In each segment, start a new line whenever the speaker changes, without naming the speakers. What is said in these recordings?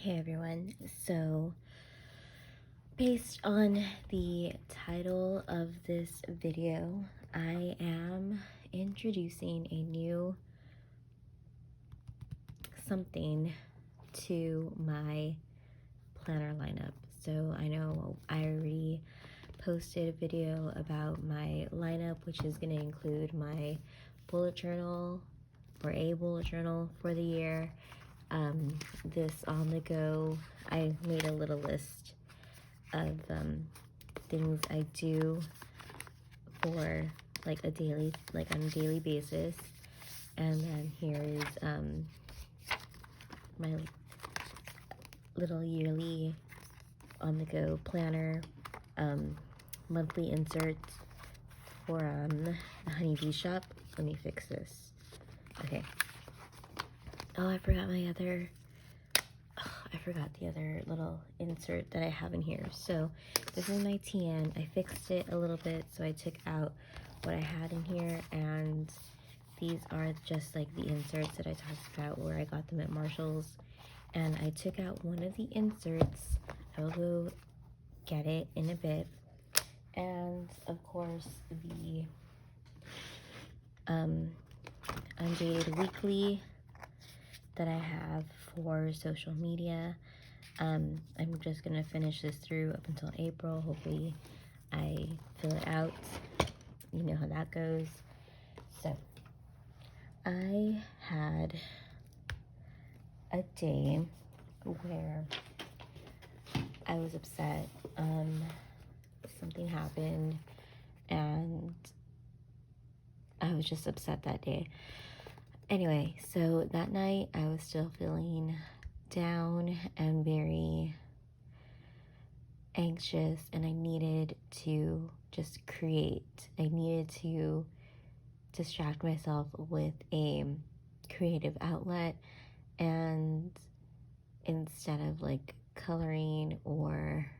Hey everyone, so based on the title of this video, I am introducing a new something to my planner lineup. So I know I already posted a video about my lineup, which is going to include my bullet journal or a bullet journal for the year. This on the go, I made a little list of things I do for like on a daily basis. And then here is my little yearly on the go planner, monthly inserts for the Honeybee shop. Let me fix this. Okay. Oh, I forgot the other little insert that I have in here. So this is my TN. I fixed it a little bit, so I took out what I had in here, and these are just like the inserts that I talked about where I got them at Marshall's. And I took out one of the inserts. I will go get it in a bit. And of course the Undated Weekly that I have for social media. I'm just gonna finish this through up until April. Hopefully I fill it out. You know how that goes. So I had a day where I was upset. Something happened and I was just upset that day. Anyway, so that night I was still feeling down and very anxious, and I needed to just create. I needed to distract myself with a creative outlet, and instead of like coloring or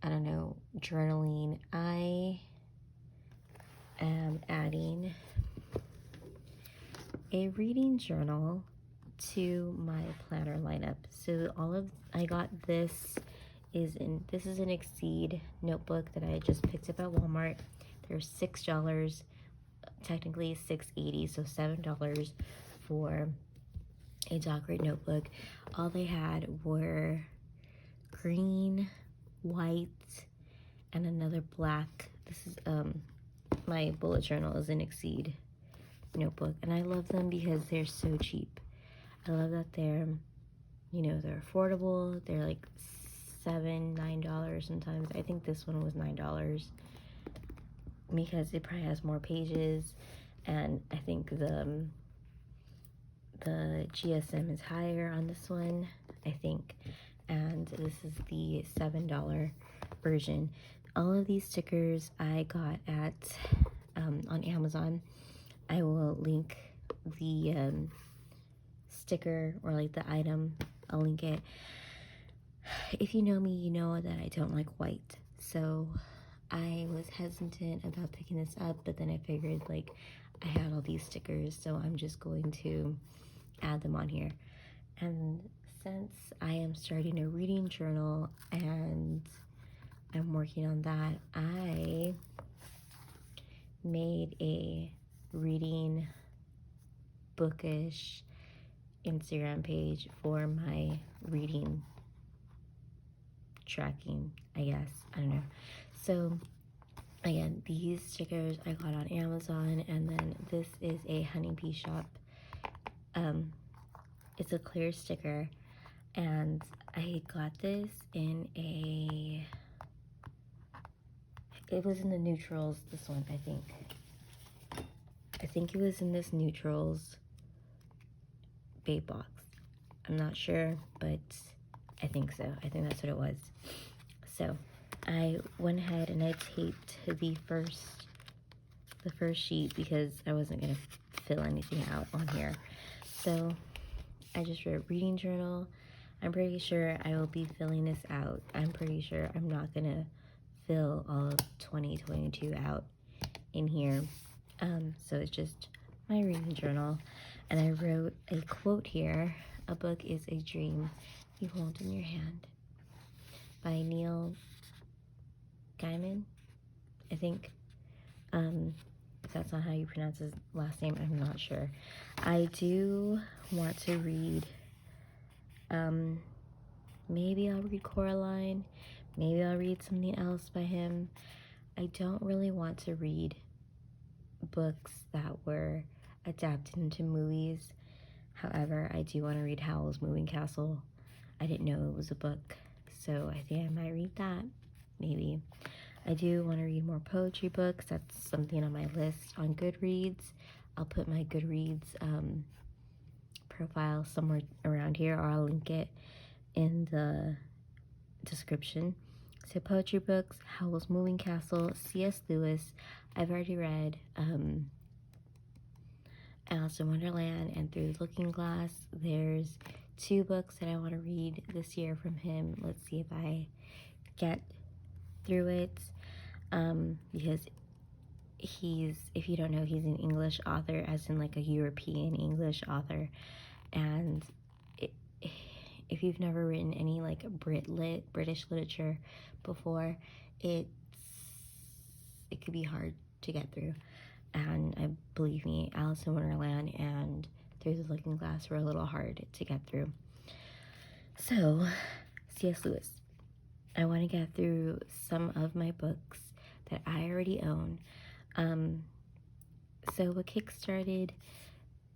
I don't know, journaling, I am adding a reading journal to my planner lineup. So I got this is an Exceed notebook that I just picked up at Walmart. They're $6, technically $6.80, so $7 for a dog grid notebook. All they had were green, white, and another black. This is my bullet journal is an Exceed notebook, and I love them because they're so cheap. I love that they're affordable. They're like $7-9 sometimes. I think this one was $9 because it probably has more pages, and I think the GSM is higher on this one, I think, and this is the $7 version. All of these stickers I got at on Amazon. I will link the sticker or like the item. I'll link it. If you know me, you know that I don't like white, so I was hesitant about picking this up, but then I figured like I had all these stickers, so I'm just going to add them on here. And since I am starting a reading journal and I'm working on that, I made a reading bookish Instagram page for my reading tracking, I guess. I don't know. So again, these stickers I got on Amazon, and then this is a Honeybee shop. It's a clear sticker, and I got this in it was in the neutrals, this one, I think it was in this neutrals bait box. I'm not sure, but I think so. I think that's what it was. So I went ahead and I taped the first sheet because I wasn't gonna fill anything out on here. So I just wrote reading journal. I'm pretty sure I will be filling this out. I'm pretty sure I'm not gonna fill all of 2022 out in here. So it's just my reading journal, and I wrote a quote here A Book is a Dream You Hold in Your Hand by Neil Gaiman, I think. If that's not how you pronounce his last name, I'm not sure. I do want to read, maybe I'll read Coraline, maybe I'll read something else by him. I don't really want to read books that were adapted into movies. However, I do want to read Howl's Moving Castle. I didn't know it was a book, so I think I might read that, maybe. I do want to read more poetry books. That's something on my list on Goodreads. I'll put my Goodreads profile somewhere around here, or I'll link it in the description. So poetry books, Howl's Moving Castle, C.S. Lewis. I've already read Alice in Wonderland and Through the Looking Glass. There's 2 books that I want to read this year from him. Let's see if I get through it. Because if you don't know, he's an English author, as in like a European English author. And if you've never written any like British literature before, it could be hard to get through. And believe me, Alice in Wonderland and Through the Looking Glass were a little hard to get through. So, C.S. Lewis. I want to get through some of my books that I already own. So what kickstarted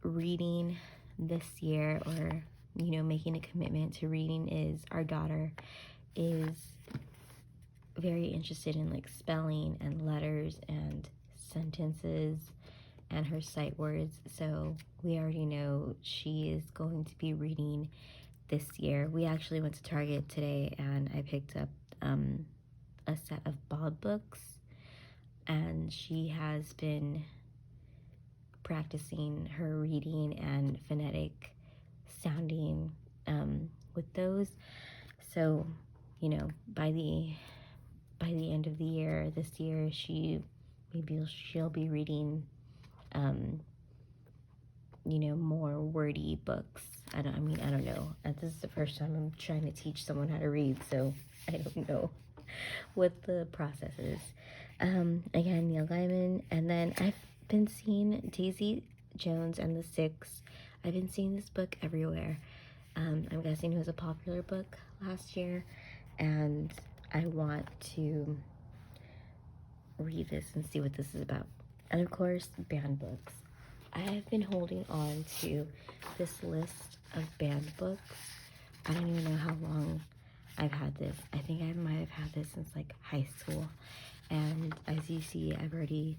reading this year, or, making a commitment to reading, is our daughter is very interested in like spelling and letters and sentences and her sight words. So we already know she is going to be reading this year. We actually went to Target today and I picked up a set of Bob books, and she has been practicing her reading and phonetic sounding with those. So, by the end of the year, this year, she'll be reading more wordy books. I don't know. This is the first time I'm trying to teach someone how to read, so I don't know what the process is. Again, Neil Gaiman. And then I've been seeing Daisy Jones and the Six. I've been seeing this book everywhere. I'm guessing it was a popular book last year, and I want to read this and see what this is about. And of course, banned books. I have been holding on to this list of banned books. I don't even know how long I've had this. I think I might have had this since like high school. And as you see, I've already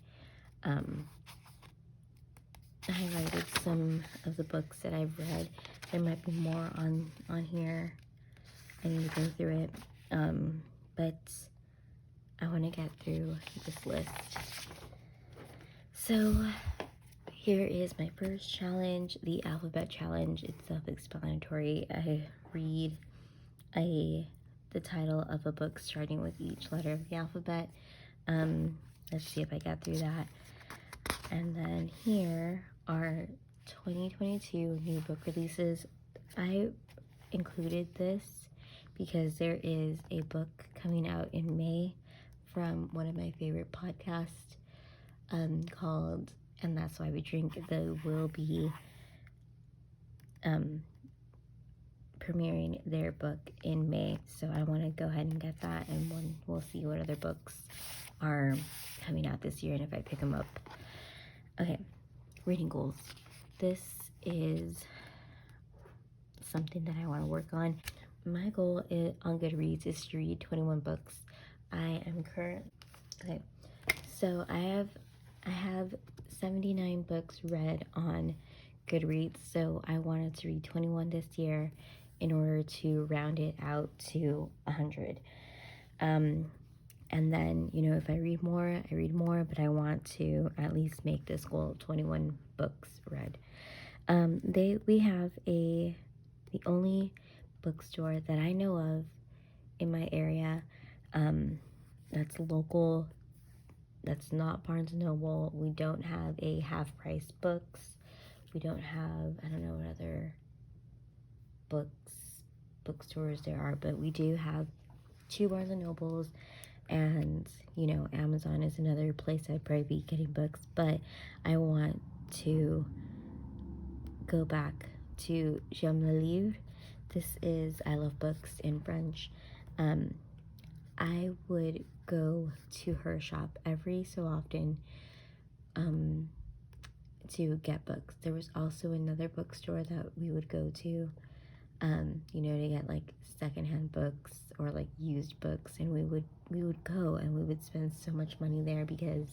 highlighted some of the books that I've read. There might be more on here. I need to go through it. But I want to get through this list. So here is my first challenge, the alphabet challenge. It's self-explanatory. I read the title of a book starting with each letter of the alphabet. Let's see if I get through that. And then here are 2022 new book releases. I included this because there is a book coming out in May from one of my favorite podcasts called And That's Why We Drink. They will be premiering their book in May, so I want to go ahead and get that, and we'll see what other books are coming out this year and if I pick them up. Okay, reading goals. This is something that I want to work on. My goal on Goodreads is to read 21 books. So I have 79 books read on Goodreads, so I wanted to read 21 this year in order to round it out to 100. And then, if I read more, but I want to at least make this goal 21 books read. We have the only bookstore that I know of in my area that's local, that's not Barnes & Noble. We don't have a half-price books. We don't have, I don't know what other bookstores there are, but we do have 2 Barnes and Nobles, and you know, Amazon is another place I'd probably be getting books. But I want to go back to J'aime le livre. This is I love books in French. I would go to her shop every so often to get books. There was also another bookstore that we would go to, you know, to get like secondhand books or like used books, and we would go and we would spend so much money there because,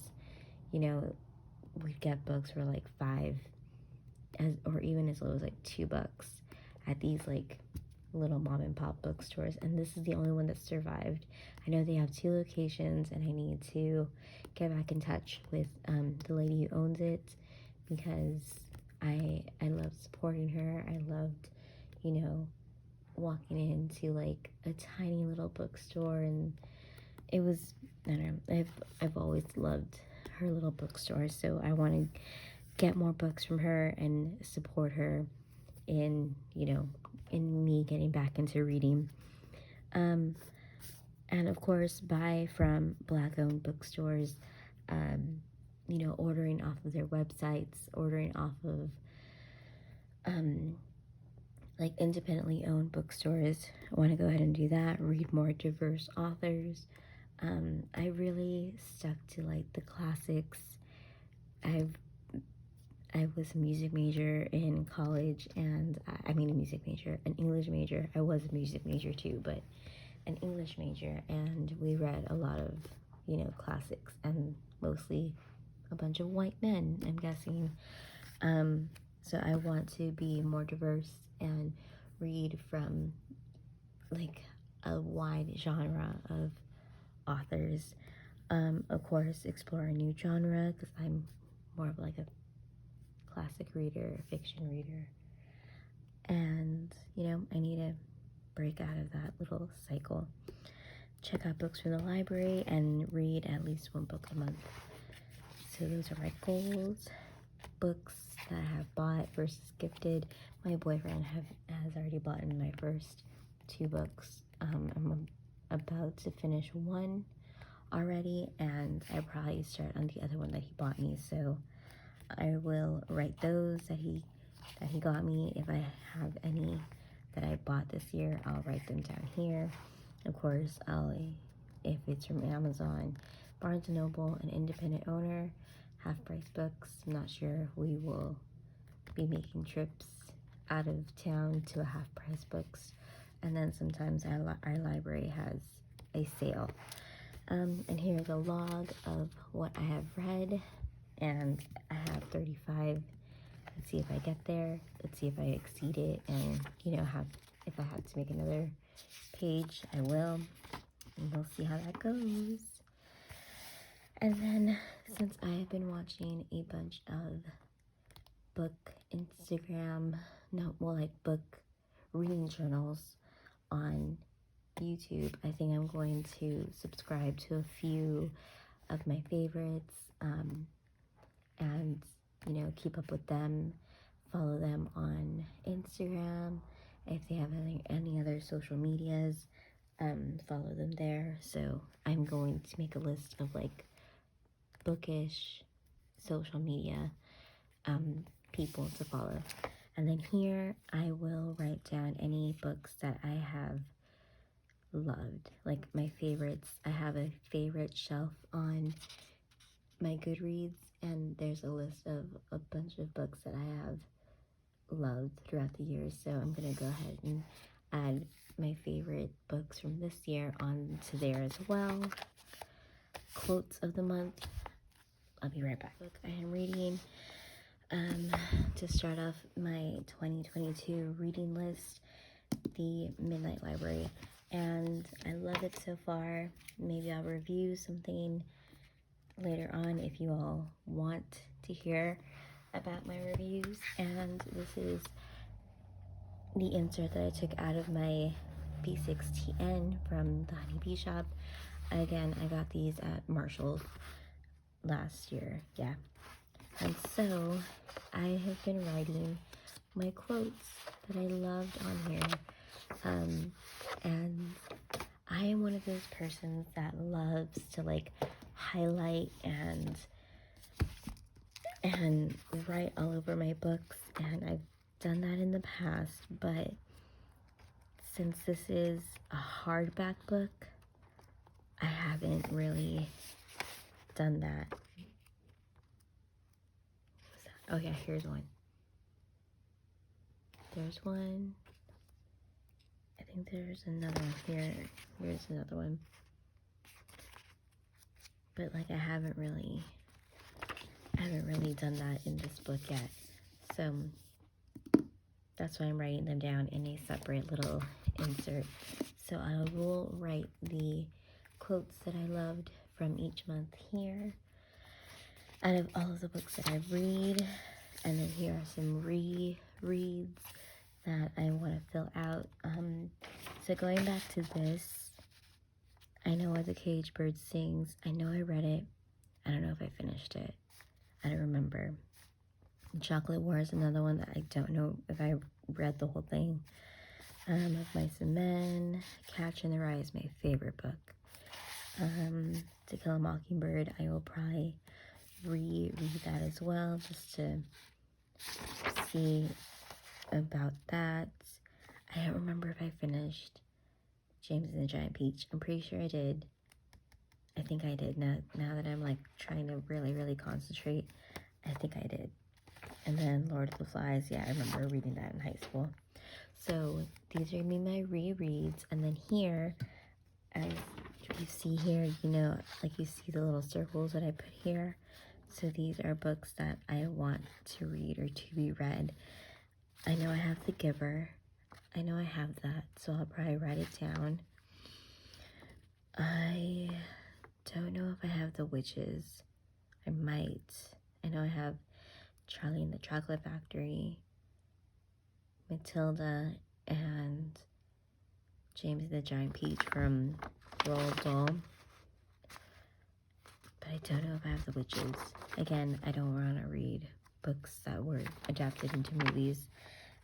you know, we'd get books for like or even as low as like $2 at these like little mom and pop bookstores. And this is the only one that survived. I know they have 2 locations, and I need to get back in touch with the lady who owns it, because I love supporting her. I loved, you know, walking into like a tiny little bookstore, and it was, I don't know, I've always loved her little bookstore. So I want to get more books from her and support her in, you know, in me getting back into reading. And of course, buy from Black-owned bookstores, you know, ordering off of their websites, ordering off of like independently owned bookstores. I want to go ahead and do that. Read more diverse authors. I really stuck to like the classics. I was a music major in college, and I mean a music major, an English major. I was a music major too, but an English major, and we read a lot of, you know, classics, and mostly a bunch of white men, I'm guessing. So I want to be more diverse and read from like a wide genre of authors. Of course, explore a new genre, because I'm more of like a classic reader, a fiction reader. And, you know, I need to break out of that little cycle. Check out books from the library and read at least 1 book a month. So those are my goals. Books that I have bought versus gifted. My boyfriend has already bought my first 2 books. I'm about to finish 1 already, and I probably start on the other one that he bought me. So I will write those that he got me. If I have any that I bought this year, I'll write them down here. Of course, if it's from Amazon, Barnes & Noble, an independent owner, half-price books. I'm not sure if we will be making trips out of town to a half-price books. And then sometimes our library has a sale. And here's a log of what I have read, and I have 35. Let's see if I get there. Let's see if I exceed it, and, you know, if I have to make another page, I will, and we'll see how that goes. And then, since I have been watching a bunch of book reading journals on YouTube, I think I'm going to subscribe to a few of my favorites, and, you know, keep up with them, follow them on Instagram. If they have any other social medias, follow them there. So I'm going to make a list of like bookish social media people to follow. And then here I will write down any books that I have loved, like my favorites. I have a favorite shelf on my Goodreads, and there's a list of a bunch of books that I have loved throughout the years. So I'm gonna go ahead and add my favorite books from this year onto there as well. Quotes of the month. I'll be right back. Book I am reading to start off my 2022 reading list, The Midnight Library, and I love it so far. Maybe I'll review something later on if you all want to hear about my reviews. And this is the insert that I took out of my B6TN from the Honey Bee Shop. Again, I got these at Marshall's last year, and so I have been writing my quotes that I loved on here. And I am one of those persons that loves to like highlight and write all over my books, and I've done that in the past, but since this is a hardback book, I haven't really done that. Oh yeah, here's one. There's one. I think there's another one here. Here's another one. But like I haven't really done that in this book yet. So that's why I'm writing them down in a separate little insert. So I will write the quotes that I loved from each month here out of all of the books that I read. And then here are some rereads that I want to fill out. So going back to this, I Know Why the Caged Bird Sings. I know I read it. I don't know if I finished it. I don't remember. Chocolate War is another one that I don't know if I read the whole thing. Of Mice and Men. Catcher in the Rye is my favorite book. To Kill a Mockingbird, I will probably reread that as well, just to see about that. I don't remember if I finished James and the Giant Peach. I'm pretty sure I did. I think I did. Now that I'm like trying to really concentrate, I think I did. And then Lord of the Flies, yeah, I remember reading that in high school. So these are gonna be my rereads. And then here, as you see here, you know, like you see the little circles that I put here. So these are books that I want to read or to be read. I know I have The Giver. I know I have that, so I'll probably write it down. I don't know if I have The Witches. I might. I know I have Charlie and the Chocolate Factory, Matilda, and James and the Giant Peach from Roald Dahl. But I don't know if I have The Witches. Again, I don't want to read books that were adapted into movies.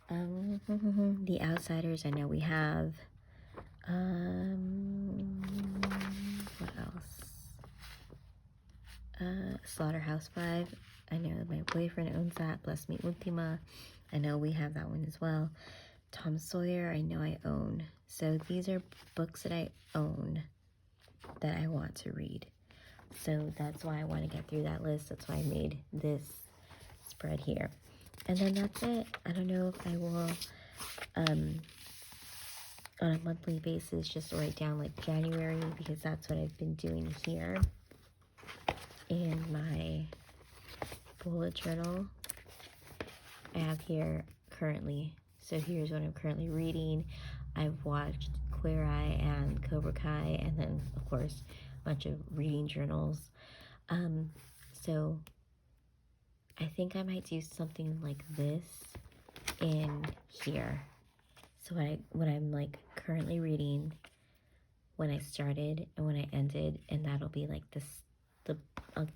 The Outsiders, I know we have. What else? Slaughterhouse-Five. I know my boyfriend owns that. Bless Me Ultima. I know we have that one as well. Tom Sawyer, I know I own. So these are books that I own that I want to read. So that's why I want to get through that list. That's why I made this spread here. And then that's it. I don't know if I will, on a monthly basis, just write down like January, because that's what I've been doing here in my bullet journal. I have here currently. So here's what I'm currently reading. I've watched Queer Eye and Cobra Kai, and then of course a bunch of reading journals. So I think I might do something like this in here. So what I'm like currently reading, when I started and when I ended, and that'll be like this. I'll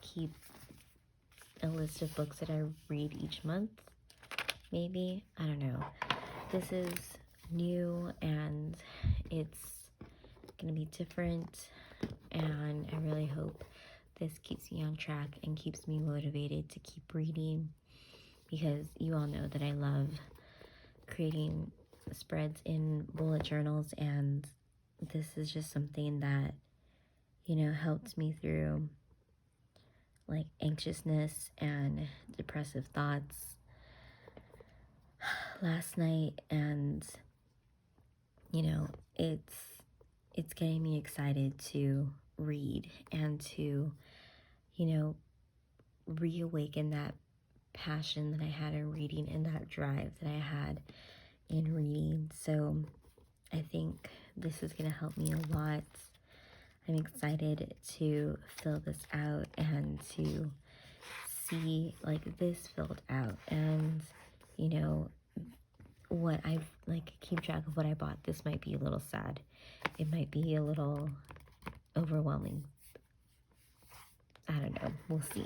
keep a list of books that I read each month. Maybe, I don't know. This is new and it's gonna be different, and I really hope this keeps me on track and keeps me motivated to keep reading, because you all know that I love creating spreads in bullet journals, and this is just something that, you know, helped me through like anxiousness and depressive thoughts last night, and you know, it's getting me excited to read and to, you know, reawaken that passion that I had in reading and that drive that I had in reading. So I think this is going to help me a lot. I'm excited to fill this out and to see like this filled out, and you know, what I've like keep track of what I bought. This might be a little sad. It might be a little overwhelming. I don't know. We'll see.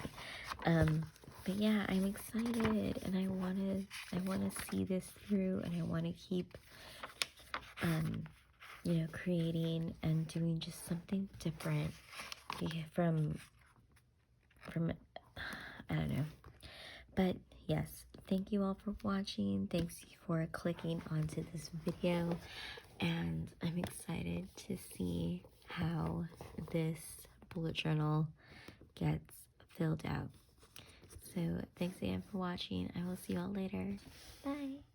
But yeah, I'm excited, and I wanna see this through, and I wanna keep, you know, creating and doing just something different from I don't know. But yes, thank you all for watching. Thanks for clicking onto this video, and I'm excited to see how this bullet journal gets filled out. So thanks again for watching. I will see you all later. Bye.